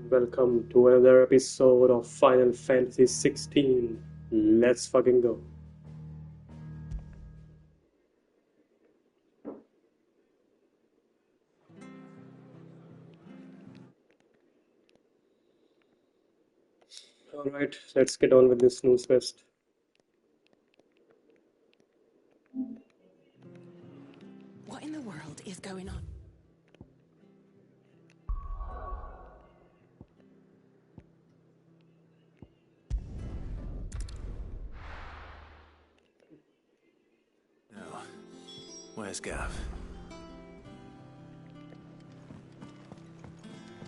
welcome to another episode of Final Fantasy XVI. Let's fucking go. Alright, let's get on with this snooze fest. What in the world is going on? No. Where's Gav?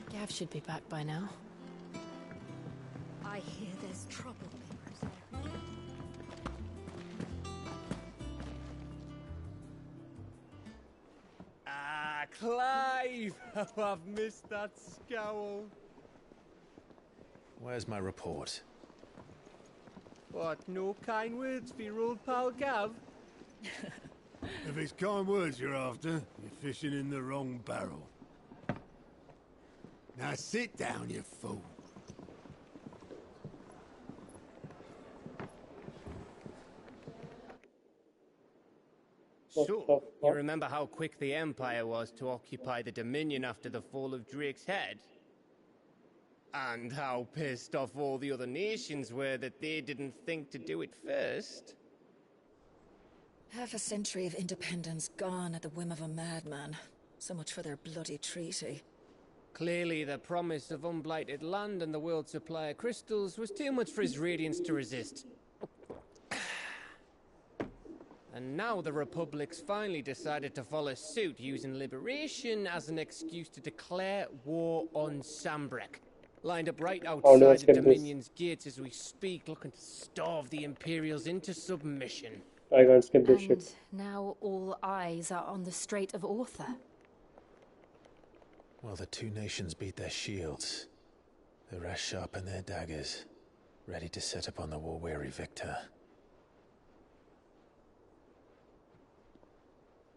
Gav should be back by now. I hear there's trouble. Ah, Clive! How I've missed that scowl. Where's my report? What, no kind words for your old pal Gav? If it's kind words you're after, you're fishing in the wrong barrel. Now sit down, you fool. So, you remember how quick the Empire was to occupy the Dominion after the fall of Drake's head? And how pissed off all the other nations were that they didn't think to do it first? Half a century of independence gone at the whim of a madman. So much for their bloody treaty. Clearly, the promise of unblighted land and the world's supply of crystals was too much for his radiance to resist. And now the Republic's finally decided to follow suit, using liberation as an excuse to declare war on Sambrek. Lined up right outside the Dominion's gates as we speak, looking to starve the Imperials into submission. I can't skip this shit. Now all eyes are on the Strait of Author. Well, the two nations beat their shields. The rest sharpen their daggers, ready to set upon the war-weary victor.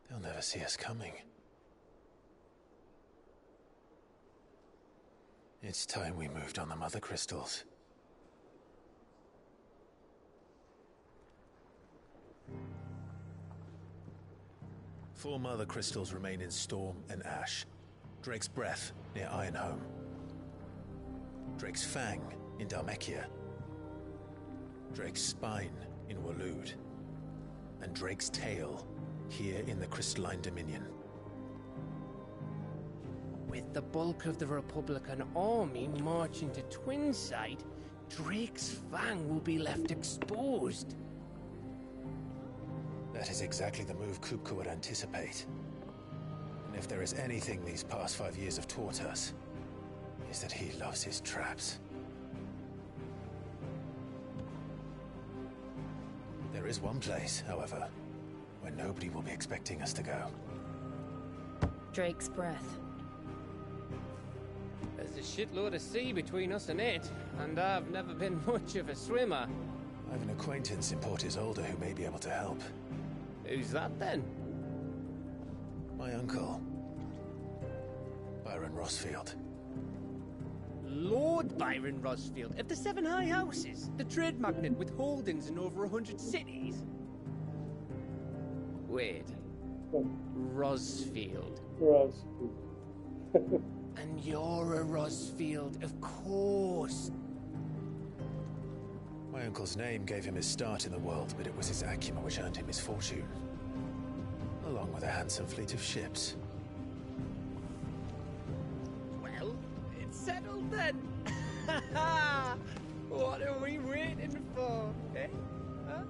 They'll never see us coming. It's time we moved on the mother crystals. Four mother crystals remain in Storm and Ash. Drake's Breath near Ironhome. Drake's Fang in Dhalmekia. Drake's Spine in Waloed. And Drake's Tail here in the Crystalline Dominion. With the bulk of the Republican army marching to Twinside, Drake's Fang will be left exposed. That is exactly the move Kupka would anticipate. And if there is anything these past 5 years have taught us, is that he loves his traps. There is one place, however, where nobody will be expecting us to go. Drake's Breath. There's a shitload of sea between us and it, and I've never been much of a swimmer. I have an acquaintance in Port Isolde who may be able to help. Who's that then? My uncle, Byron Rosfield. Lord Byron Rosfield of the Seven High Houses, the trade magnate with holdings in over 100 cities. Wait, Rosfield. And you're a Rosfield, of course. My uncle's name gave him his start in the world, but it was his acumen which earned him his fortune. Along with a handsome fleet of ships. Well, it's settled then. What are we waiting for, eh? Huh?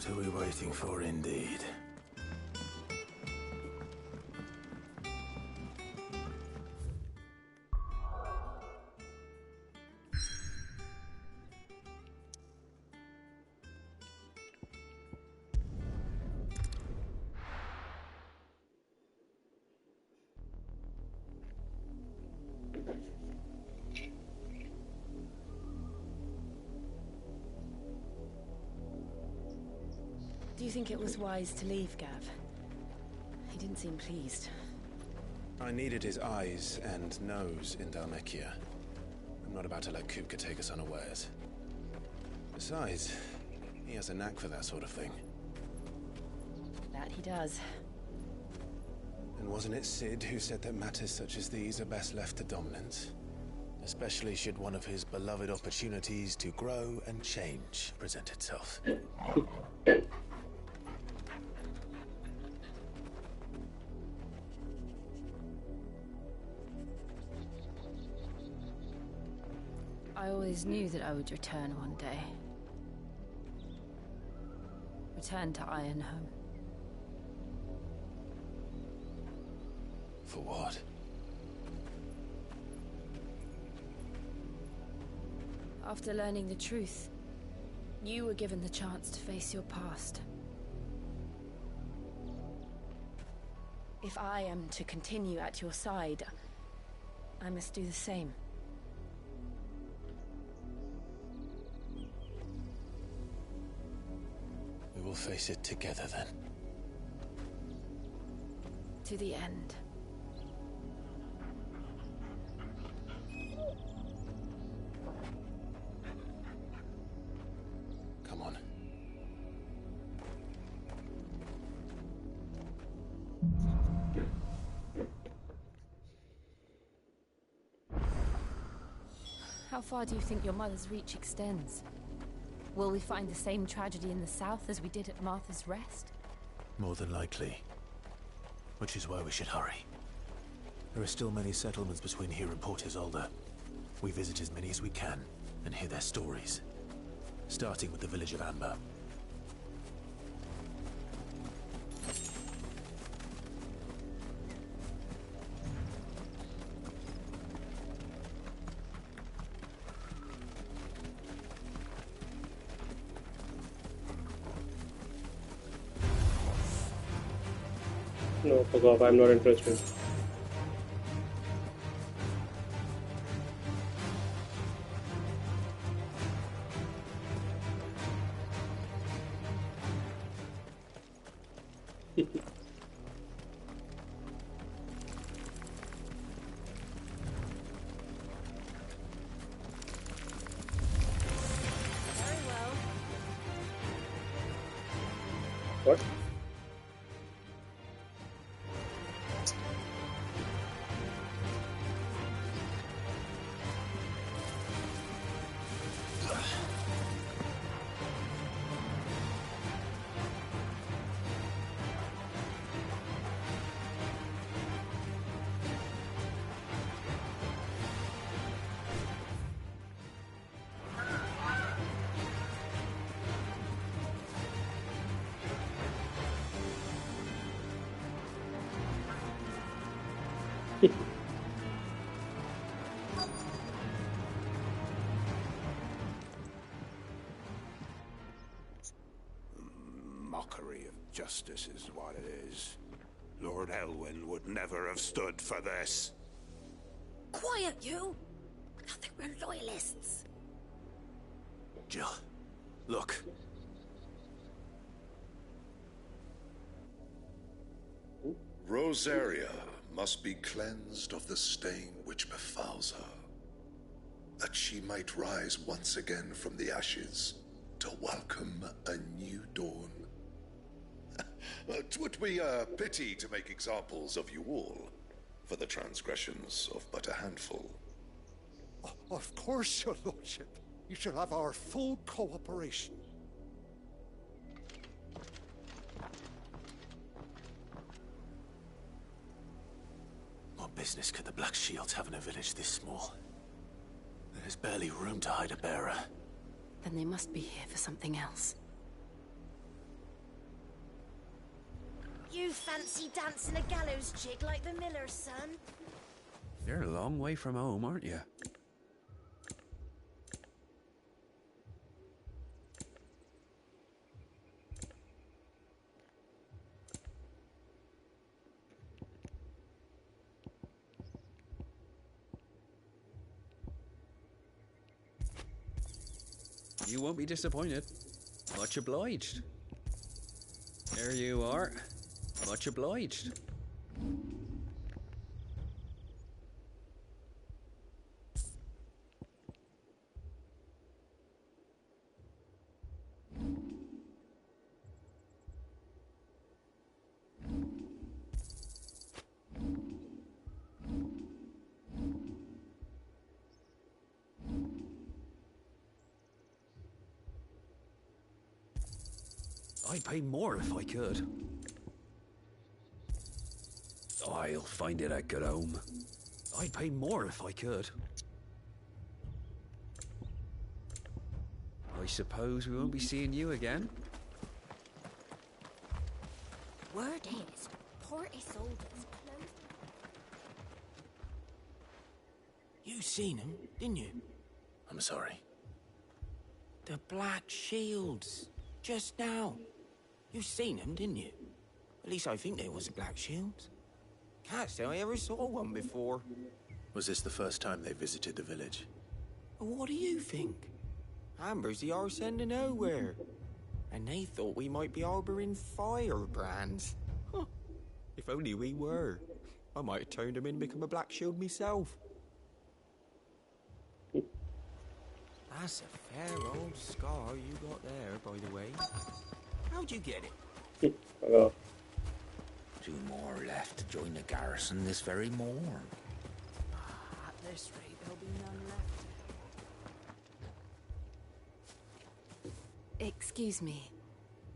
What are we waiting for, indeed? Do you think it was wise to leave, Gav? He didn't seem pleased. I needed his eyes and nose in Dhalmekia. I'm not about to let Kupka take us unawares. Besides, he has a knack for that sort of thing. That he does. And wasn't it Sid who said that matters such as these are best left to dominance? Especially should one of his beloved opportunities to grow and change present itself. I always knew that I would return one day. Return to Ironhome. For what? After learning the truth, you were given the chance to face your past. If I am to continue at your side, I must do the same. We will face it together then. To the end. Come on. How far do you think your mother's reach extends? Will we find the same tragedy in the south as we did at Martha's Rest? More than likely. Which is why we should hurry. There are still many settlements between here and Port Isolde. We visit as many as we can and hear their stories. Starting with the village of Amber. No, fuck off, I'm not interested. Very well. What? Mockery of justice is what it is. Lord Elwyn would never have stood for this. Quiet, you! I think we're loyalists. Jill, look. Rosaria must be cleansed of the stain which befouls her, that she might rise once again from the ashes to welcome a new dawn. 'Twould be a pity to make examples of you all, for the transgressions of but a handful. Of course, your lordship. You shall have our full cooperation. What business could the Black Shields have in a village this small? There's barely room to hide a bearer. Then they must be here for something else. fancy dancing a gallows jig like the miller's son? You're a long way from home, aren't you? You won't be disappointed. Much obliged. There you are. Much obliged. I'd pay more if I could. I'll find it at good home. I'd pay more if I could. I suppose we won't be seeing you again. Word is, Part is sold is closed. You seen him, didn't you? I'm sorry. The Black Shields. Just now. You seen them, didn't you? At least I think there was a Black Shields. Can't say I ever saw one before. Was this the first time they visited the village? What do you think? Amber's the arse end of nowhere. And they thought we might be harboring firebrands. Huh. If only we were. I might have turned them in and become a Black Shield myself. That's a fair old scar you got there, by the way. How'd you get it? 2 more left to join the garrison this very morn. At this rate, there'll be none left. Excuse me,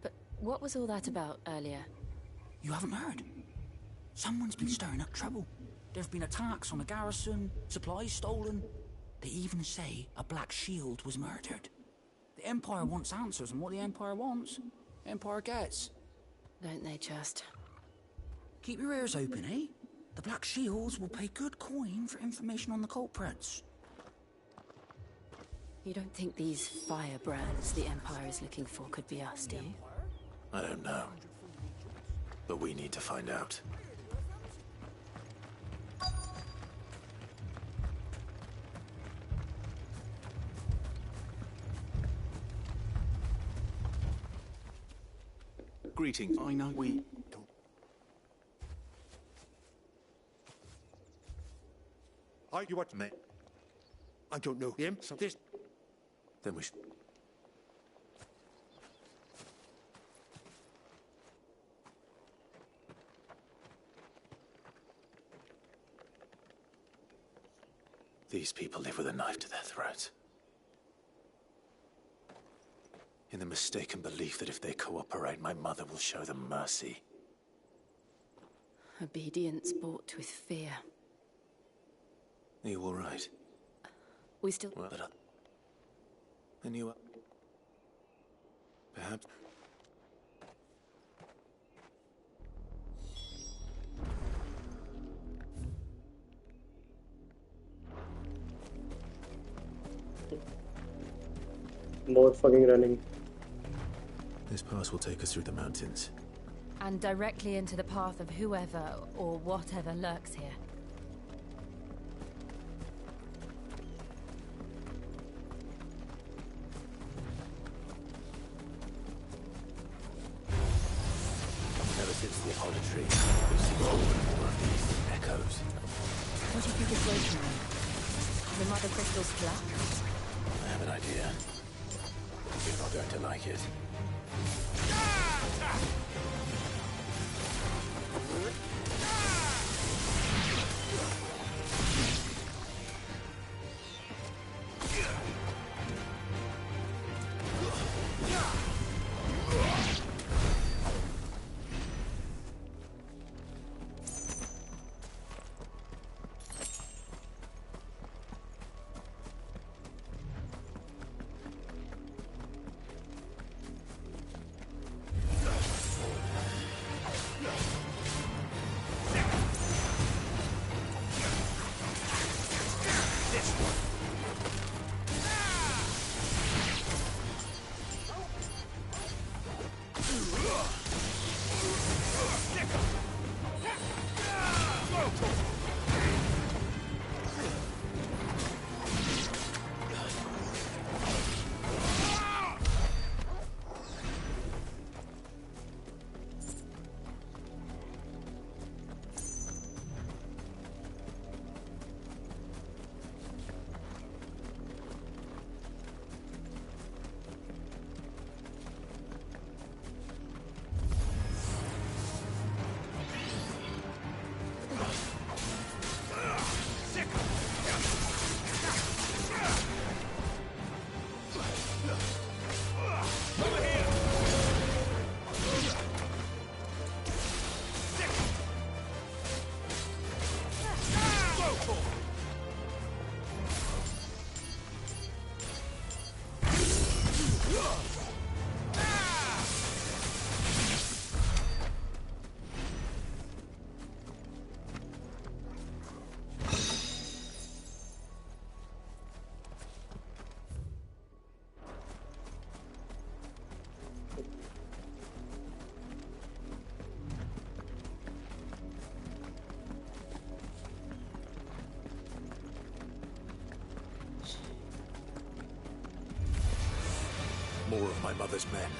but what was all that about earlier? You haven't heard? Someone's been stirring up trouble. There've been attacks on the garrison, supplies stolen. They even say a Black Shield was murdered. The Empire wants answers, and what the Empire wants, Empire gets. Don't they just? Keep your ears open, eh? The Black Shields will pay good coin for information on the culprits. You don't think these firebrands the Empire is looking for could be us, do you? I don't know. But we need to find out. Greetings. I know we don't. Are you what, mate? I don't know him, so this. Then we should. These people live with a knife to their throats. In the mistaken belief that if they cooperate, my mother will show them mercy. Obedience bought with fear. Are you all right? We still... Well, then you are... Perhaps... More fucking running. This pass will take us through the mountains. And directly into the path of whoever or whatever lurks here. Ever since the apology, we've seen more and more of these echoes. What do you think is waiting there? The Mother Crystal's collapse? I have an idea. You're not going to like it. more of my mother's men.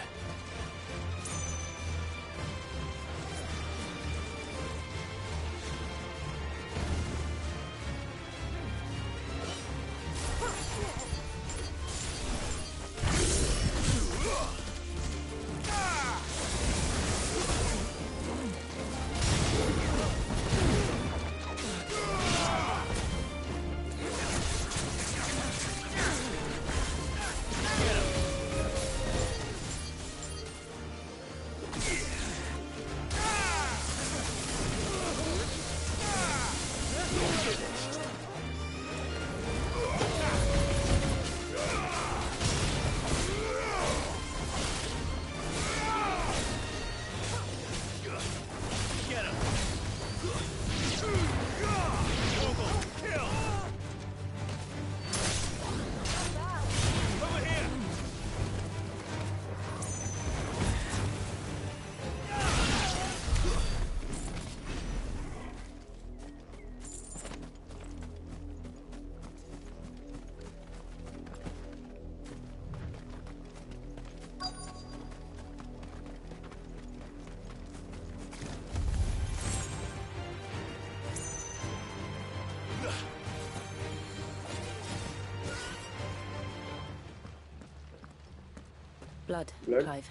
Blood, Clive.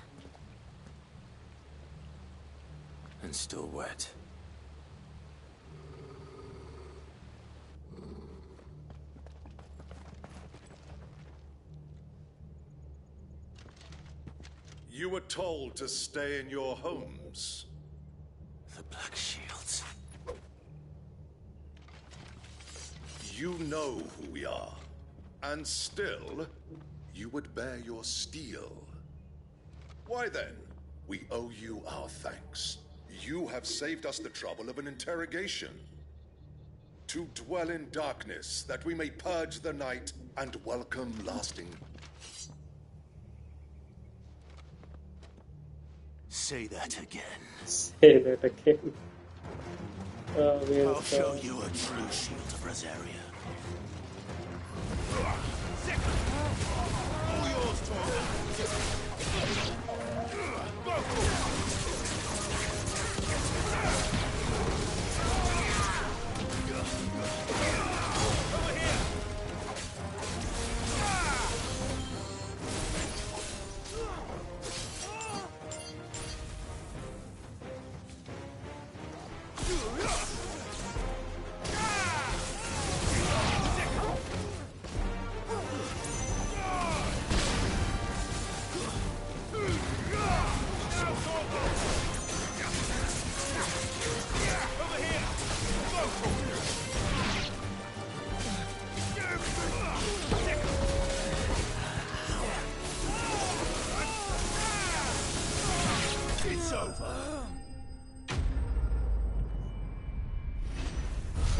And still wet. You were told to stay in your homes. The Black Shields. You know who we are. And still, you would bear your steel. Why then? We owe you our thanks. You have saved us the trouble of an interrogation. To dwell in darkness, that we may purge the night and welcome lasting. Say that again. Say that again. I'll show you a true shield of Rosaria. All yours,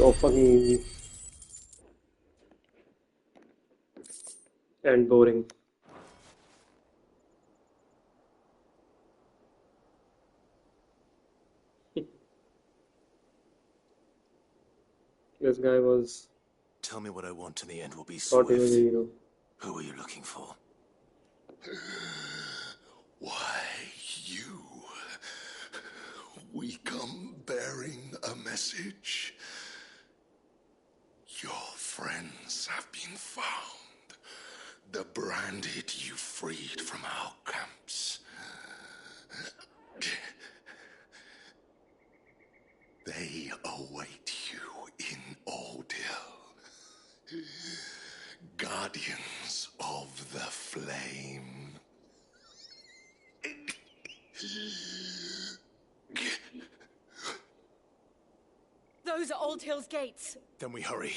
So fucking and boring. This guy was. Tell me what I want, and the end will be Thought swift. he was a hero. Who are you looking for? Why, you. We come bearing a message. Your friends have been found. The branded you freed from our camps. They await you in Oldhill. Guardians of the Flame. Those are Old Hill's gates. Then we hurry.